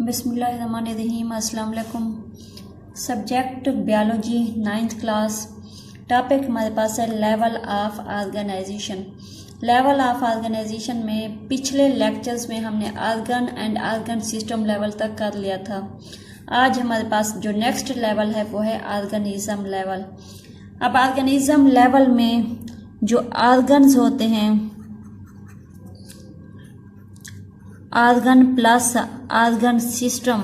बिस्मिल्लाहिर्रहमानिर्रहीम। अस्सलाम वालेकुम। Subject biology 9th class. Topic हमारे पास है level of organisation. Level of organisation में पिछले लेक्चर्स में हमने organ and organ system level तक कर लिया था। आज हमारे पास जो नेक्स्ट लेवल है वो है ऑर्गेनिज्म लेवल। अब ऑर्गेनिज्म लेवल में जो ऑर्गन्स होते हैं, organ plus organ system,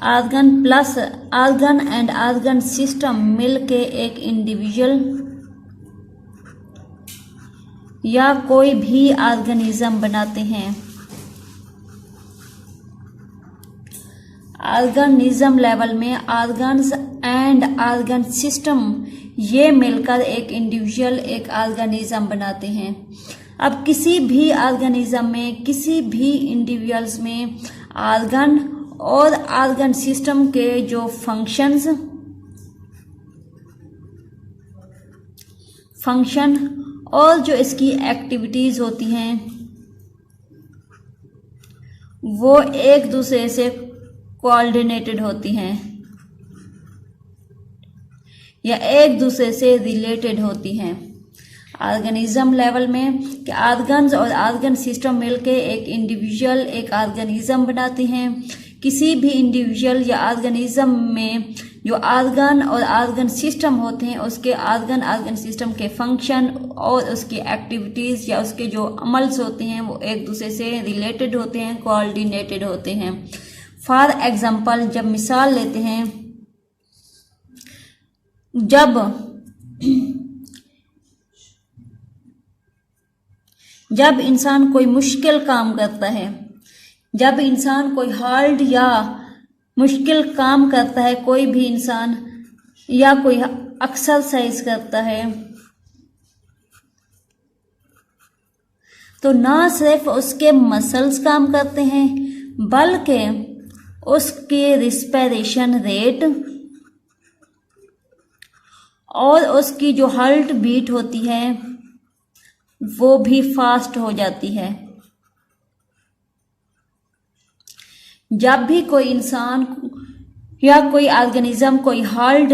organ plus organ and organ system मिलके एक इंडिविजुअल या कोई भी ऑर्गेनिज्म बनाते हैं। ऑर्गेनिज्म लेवल में ऑर्गन्स एंड ऑर्गन सिस्टम ये मिलकर एक इंडिविजुअल एक ऑर्गेनिज्म बनाते हैं। अब किसी भी ऑर्गेनिज्म में, किसी भी इंडिविजुअल्स में ऑर्गन और ऑर्गन सिस्टम के जो फंक्शन और जो इसकी एक्टिविटीज होती हैं वो एक दूसरे से कोऑर्डिनेटेड होती हैं या एक दूसरे से रिलेटेड होती हैं। ऑर्गेनिज्म लेवल में कि ऑर्गन्स और ऑर्गन सिस्टम मिलके एक इंडिविजुअल एक ऑर्गेनिज्म बनाते हैं। किसी भी इंडिविजुअल या ऑर्गेनिज्म में जो ऑर्गन और ऑर्गन सिस्टम होते हैं उसके ऑर्गन सिस्टम के फंक्शन और उसकी एक्टिविटीज या उसके जो अमल्स होते हैं वो एक दूसरे से रिलेटेड होते हैं, कोऑर्डिनेटेड होते हैं। फॉर एग्जांपल, जब मिसाल लेते हैं, जब इंसान कोई मुश्किल काम करता है, जब इंसान कोई हार्ड या मुश्किल काम करता है, कोई भी इंसान या कोई एक्सरसाइज करता है, तो ना सिर्फ उसके मसल्स काम करते हैं बल्कि उसकी रिस्पिरेशन रेट और उसकी जो हार्ट बीट होती है वो भी फास्ट हो जाती है। जब भी कोई इंसान या कोई ऑर्गेनिज्म कोई हार्ड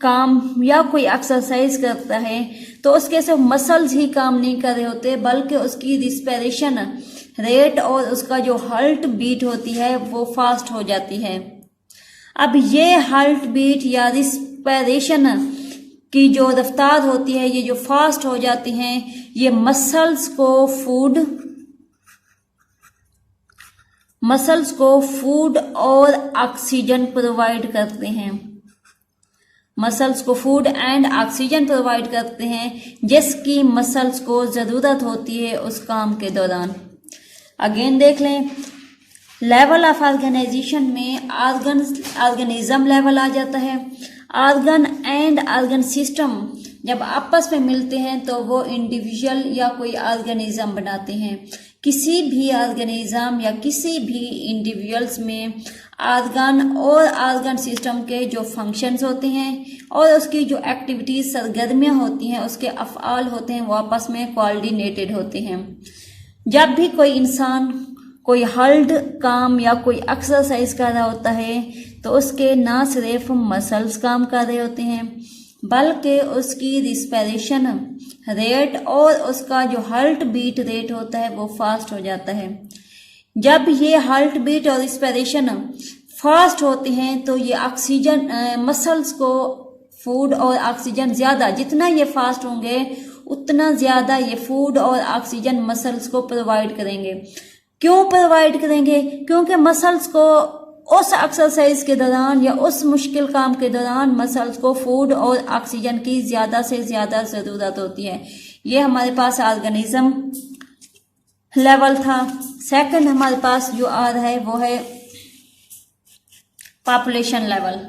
काम या कोई एक्सरसाइज करता है तो उसके सिर्फ मसल्स ही काम नहीं कर रहे होते बल्कि उसकी रिस्पिरेशन रेट और उसका जो हार्ट बीट होती है वो फास्ट हो जाती है। अब ये हार्ट बीट या रिस्पिरेशन की जो रफ्तार होती है, ये जो फास्ट हो जाती हैं, ये मसल्स को फूड और ऑक्सीजन प्रोवाइड करते हैं। मसल्स को फूड एंड ऑक्सीजन प्रोवाइड करते हैं जिसकी मसल्स को ज़रूरत होती है उस काम के दौरान। अगेन देख लें, लेवल ऑफ ऑर्गेनाइजेशन में ऑर्गेनिज्म लेवल आ जाता है। ऑर्गन एंड ऑर्गन सिस्टम जब आपस में मिलते हैं तो वो इंडिविजुअल या कोई ऑर्गेनिज्म बनाते हैं। किसी भी ऑर्गेनिज्म या किसी भी इंडिविजुअल्स में ऑर्गन और ऑर्गन सिस्टम के जो फंक्शंस होते हैं और उसकी जो एक्टिविटीज सरगर्मियाँ होती हैं, उसके अफ़आल होते हैं, वो आपस में कोऑर्डिनेटेड होते हैं। जब भी कोई इंसान कोई हार्ड काम या कोई एक्सरसाइज कर रहा होता है तो उसके ना सिर्फ मसल्स काम कर रहे होते हैं बल्कि उसकी रिस्पिरेशन रेट और उसका जो हार्ट बीट रेट होता है वो फास्ट हो जाता है। जब ये हार्ट बीट और रिस्पिरेशन फास्ट होते हैं तो ये ऑक्सीजन मसल्स को फूड और ऑक्सीजन ज़्यादा, जितना ये फास्ट होंगे उतना ज़्यादा ये फूड और ऑक्सीजन मसल्स को प्रोवाइड करेंगे। क्यों प्रोवाइड करेंगे? क्योंकि मसल्स को उस एक्सरसाइज के दौरान या उस मुश्किल काम के दौरान मसल्स को फूड और ऑक्सीजन की ज़्यादा से ज़्यादा ज़रूरत होती है। ये हमारे पास ऑर्गेनिज्म लेवल था। सेकंड हमारे पास जो आ रहा है वो है पॉपुलेशन लेवल।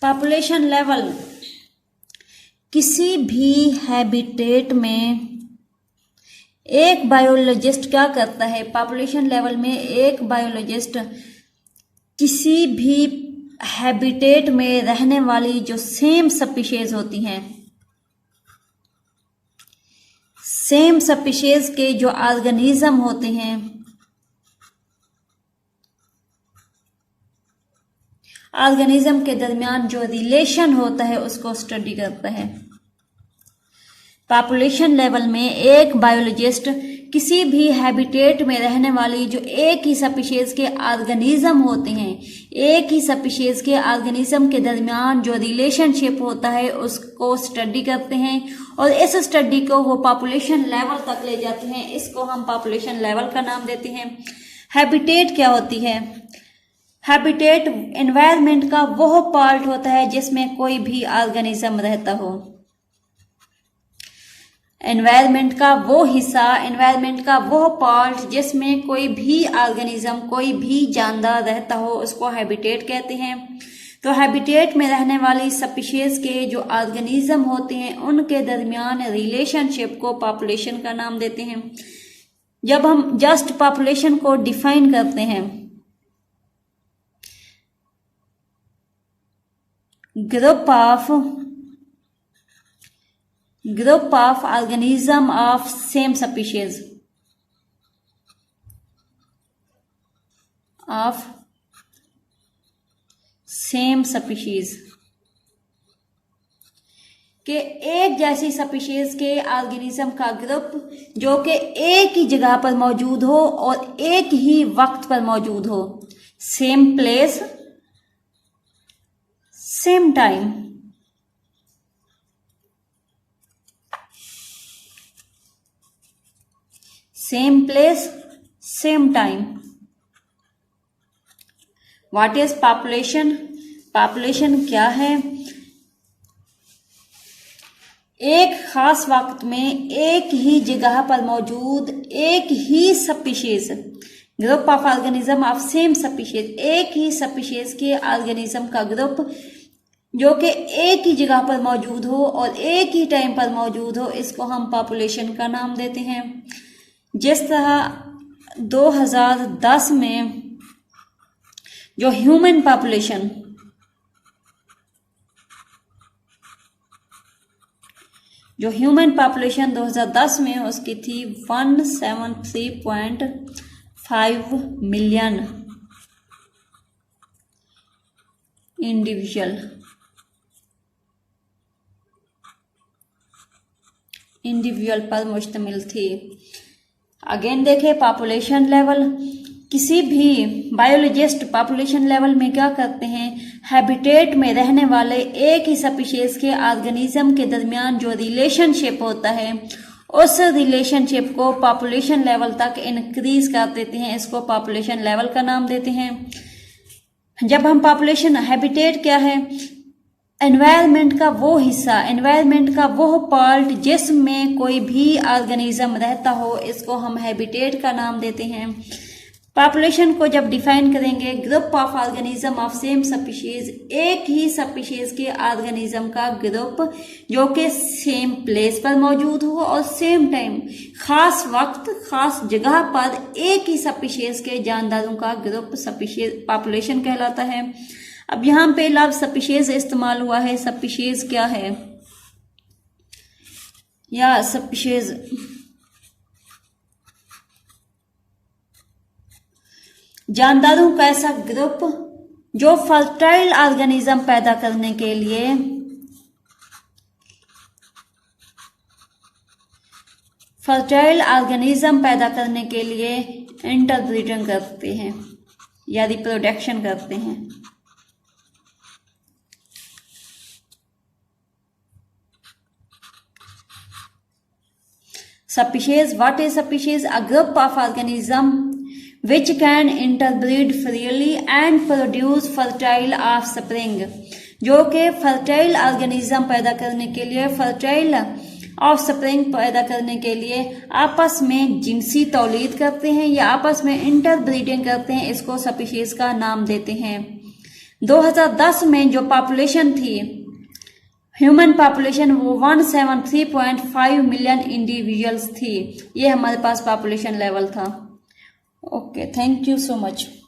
पॉपुलेशन लेवल किसी भी हैबिटेट में एक बायोलॉजिस्ट क्या करता है, पॉपुलेशन लेवल में एक बायोलॉजिस्ट किसी भी हैबिटेट में रहने वाली जो सेम स्पीशीज होती हैं, सेम स्पीशीज के जो ऑर्गेनिज्म होते हैं, ऑर्गेनिज्म के दरमियान जो रिलेशन होता है उसको स्टडी करता है। पॉपुलेशन लेवल में एक बायोलॉजिस्ट किसी भी हैबिटेट में रहने वाली जो एक ही स्पीशीज के ऑर्गेनिज्म होते हैं, एक ही स्पीशीज के ऑर्गेनिज्म के दरमियान जो रिलेशनशिप होता है उसको स्टडी करते हैं और इस स्टडी को वो पॉपुलेशन लेवल तक ले जाते हैं। इसको हम पॉपुलेशन लेवल का नाम देते हैं। हैबिटेट क्या होती है? हैबिटेट एनवायरनमेंट का वो पार्ट होता है जिसमें कोई भी ऑर्गेनिज्म रहता हो। एनवायरनमेंट का वो हिस्सा, एनवायरनमेंट का वो पार्ट जिसमें कोई भी ऑर्गेनिज्म, कोई भी जानदार रहता हो, उसको हैबिटेट कहते हैं। तो हैबिटेट में रहने वाली स्पीशीज के जो ऑर्गेनिज्म होते हैं उनके दरमियान रिलेशनशिप को पॉपुलेशन का नाम देते हैं। जब हम जस्ट पॉपुलेशन को डिफाइन करते हैं, group of organism of same species के एक जैसी स्पीशीज के ऑर्गेनिज्म का ग्रुप जो कि एक ही जगह पर मौजूद हो और एक ही वक्त पर मौजूद हो, same place same time. Same place same time. What is population? Population क्या है? एक खास वक्त में एक ही जगह पर मौजूद एक ही species, group of organism of same species, एक ही स्पीशीज के ऑर्गेनिज्म का ग्रुप जो कि एक ही जगह पर मौजूद हो और एक ही टाइम पर मौजूद हो, इसको हम पॉपुलेशन का नाम देते हैं। जिस तरह 2010 में जो ह्यूमन पॉपुलेशन जो ह्यूमन पॉपुलेशन 2010 में उसकी थी 173.5 मिलियन इंडिविजुअल पर मुश्तमिल थी। अगेन देखें पॉपुलेशन लेवल, किसी भी बायोलॉजिस्ट पॉपुलेशन लेवल में क्या करते हैं, हैबिटेट में रहने वाले एक ही स्पीशीज के ऑर्गेनिज्म के दरमियान जो रिलेशनशिप होता है उस रिलेशनशिप को पॉपुलेशन लेवल तक इंक्रीज कर देते हैं। इसको पॉपुलेशन लेवल का नाम देते हैं। जब हम पॉपुलेशन, हैबिटेट क्या है? एनवायरनमेंट का वो हिस्सा, एनवायरनमेंट का वो पार्ट जिसमें कोई भी ऑर्गेनिज्म रहता हो, इसको हम हैबिटेट का नाम देते हैं। पॉपुलेशन को जब डिफाइन करेंगे, group of organism of same species, एक ही स्पीशीज के ऑर्गेनिज्म का ग्रुप जो कि सेम प्लेस पर मौजूद हो और सेम टाइम, खास वक्त खास जगह पर एक ही स्पीशीज के जानदारों का ग्रुप स्पीशीज पॉपुलेशन कहलाता है। अब यहाँ पे लफ्ज स्पीशीज इस्तेमाल हुआ है। स्पीशीज क्या है? या स्पीशीज जानदारों का ऐसा ग्रुप जो फर्टाइल ऑर्गेनिज्म पैदा करने के लिए इंटरब्रीडिंग करते हैं या रिप्रोडक्शन करते हैं। Species. What is species? A group of organism which can interbreed freely and produce fertile offspring, जो कि फर्टाइल ऑर्गेनिज्म पैदा करने के लिए, फर्टाइल ऑफस्प्रिंग पैदा करने के लिए आपस में जिनसी तौलीद करते हैं या आपस में इंटरब्रीडिंग करते हैं। इसको स्पीशीज का नाम देते हैं। 2010 में जो पॉपुलेशन थी, ह्यूमन पॉपुलेशन, वो 173.5 मिलियन इंडिविजुअल्स थी। ये हमारे पास पॉपुलेशन लेवल था। Okay, thank you so much.